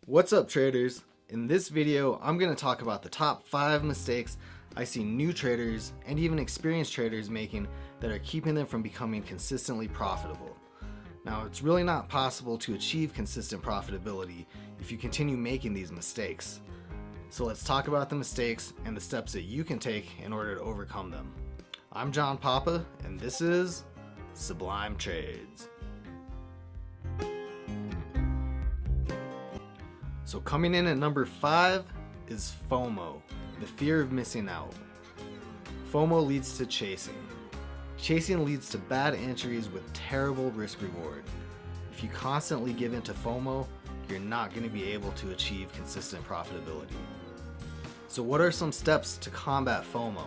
What's up, traders? In this video, I'm going to talk about the top 5 mistakes I see new traders and even experienced traders making that are keeping them from becoming consistently profitable. Now, it's really not possible to achieve consistent profitability if you continue making these mistakes. So let's talk about the mistakes and the steps that you can take in order to overcome them. I'm John Papa, and this is Sublime Trades. So coming in at number 5 is FOMO, the fear of missing out. FOMO leads to chasing. Chasing leads to bad entries with terrible risk reward. If you constantly give in to FOMO, you're not going to be able to achieve consistent profitability. So what are some steps to combat FOMO?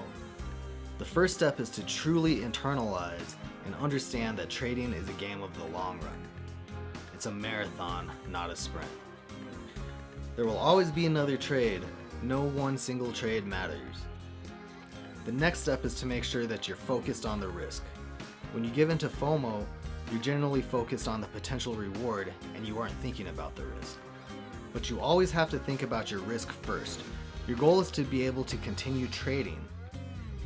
The first step is to truly internalize and understand that trading is a game of the long run. It's a marathon, not a sprint. There will always be another trade. No one single trade matters. The next step is to make sure that you're focused on the risk. When you give into FOMO, you're generally focused on the potential reward and you aren't thinking about the risk. But you always have to think about your risk first. Your goal is to be able to continue trading.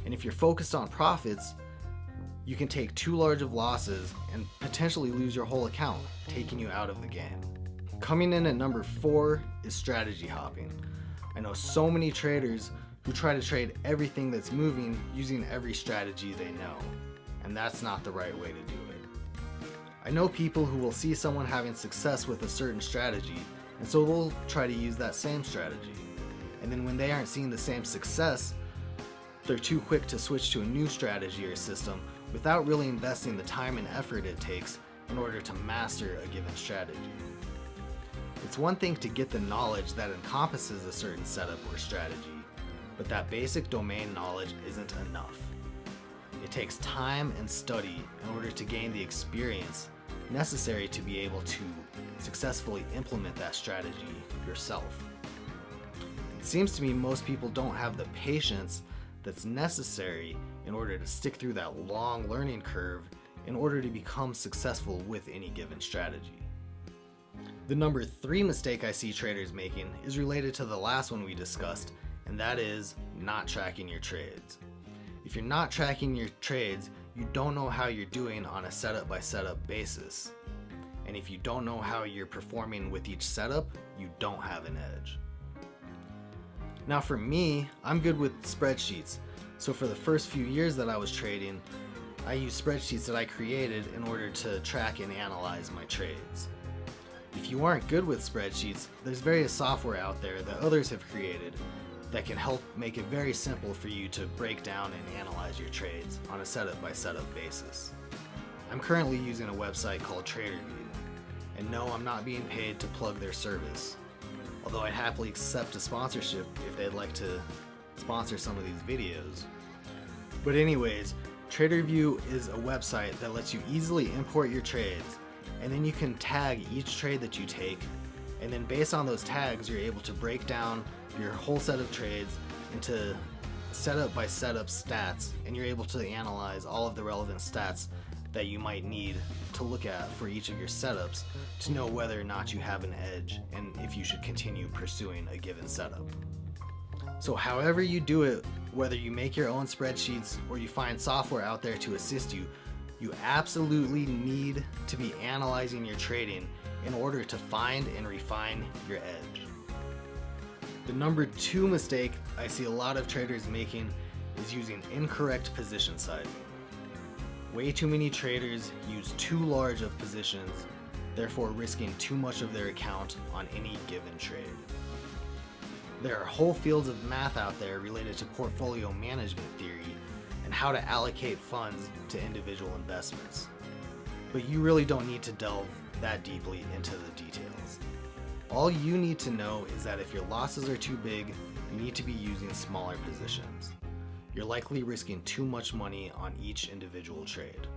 And if you're focused on profits, you can take too large of losses and potentially lose your whole account, taking you out of the game. Coming in at number 4 is strategy hopping. I know so many traders who try to trade everything that's moving using every strategy they know, and that's not the right way to do it. I know people who will see someone having success with a certain strategy, and so they'll try to use that same strategy. And then when they aren't seeing the same success, they're too quick to switch to a new strategy or system without really investing the time and effort it takes in order to master a given strategy. It's one thing to get the knowledge that encompasses a certain setup or strategy, but that basic domain knowledge isn't enough. It takes time and study in order to gain the experience necessary to be able to successfully implement that strategy yourself. It seems to me most people don't have the patience that's necessary in order to stick through that long learning curve in order to become successful with any given strategy. The number 3 mistake I see traders making is related to the last one we discussed, and that is not tracking your trades. If you're not tracking your trades, you don't know how you're doing on a setup by setup basis. And if you don't know how you're performing with each setup, you don't have an edge. Now for me, I'm good with spreadsheets. So for the first few years that I was trading, I used spreadsheets that I created in order to track and analyze my trades. If you aren't good with spreadsheets, there's various software out there that others have created that can help make it very simple for you to break down and analyze your trades on a setup by setup basis. I'm currently using a website called TraderView, and no, I'm not being paid to plug their service, although I'd happily accept a sponsorship if they'd like to sponsor some of these videos. But anyways, TraderView is a website that lets you easily import your trades, and then you can tag each trade that you take, and then based on those tags you're able to break down your whole set of trades into setup by setup stats, and you're able to analyze all of the relevant stats that you might need to look at for each of your setups to know whether or not you have an edge and if you should continue pursuing a given setup. So however you do it, whether you make your own spreadsheets or you find software out there to assist you, you absolutely need to be analyzing your trading in order to find and refine your edge. The number 2 mistake I see a lot of traders making is using incorrect position sizing. Way too many traders use too large of positions, therefore risking too much of their account on any given trade. There are whole fields of math out there related to portfolio management theory and how to allocate funds to individual investments. But you really don't need to delve that deeply into the details. All you need to know is that if your losses are too big, you need to be using smaller positions. You're likely risking too much money on each individual trade.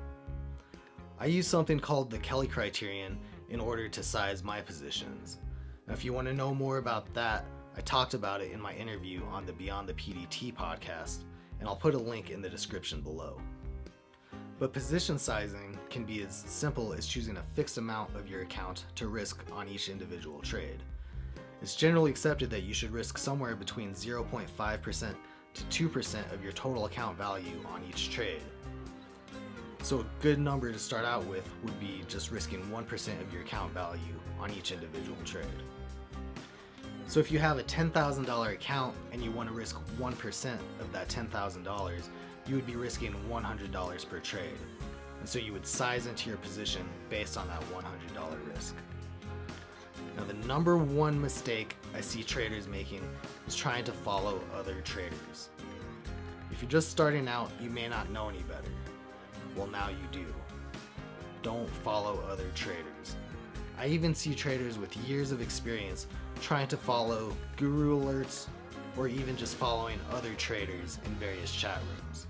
I use something called the Kelly criterion in order to size my positions. Now, if you want to know more about that, I talked about it in my interview on the Beyond the PDT podcast, and I'll put a link in the description below. But position sizing can be as simple as choosing a fixed amount of your account to risk on each individual trade. It's generally accepted that you should risk somewhere between 0.5% to 2% of your total account value on each trade. So a good number to start out with would be just risking 1% of your account value on each individual trade. So if you have a $10,000 account and you want to risk 1% of that $10,000, you would be risking $100 per trade. And so you would size into your position based on that $100 risk. Now the number one mistake I see traders making is trying to follow other traders. If you're just starting out, you may not know any better. Well, now you do. Don't follow other traders. I even see traders with years of experience trying to follow guru alerts or even just following other traders in various chat rooms.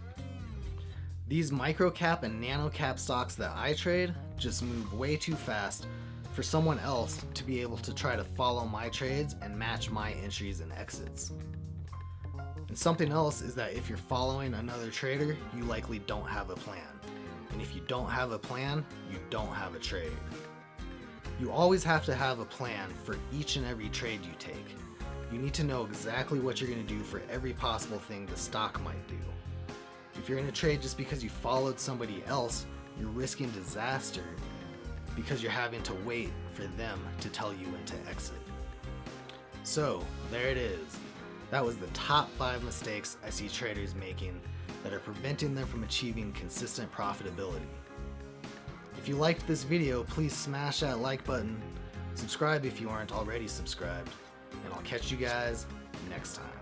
These micro-cap and nano-cap stocks that I trade just move way too fast for someone else to be able to try to follow my trades and match my entries and exits. And something else is that if you're following another trader, you likely don't have a plan. And if you don't have a plan, you don't have a trade. You always have to have a plan for each and every trade you take. You need to know exactly what you're going to do for every possible thing the stock might do. If you're in a trade just because you followed somebody else, you're risking disaster because you're having to wait for them to tell you when to exit. So, there it is. That was the top 5 mistakes I see traders making that are preventing them from achieving consistent profitability. If you liked this video, please smash that like button, subscribe if you aren't already subscribed, and I'll catch you guys next time.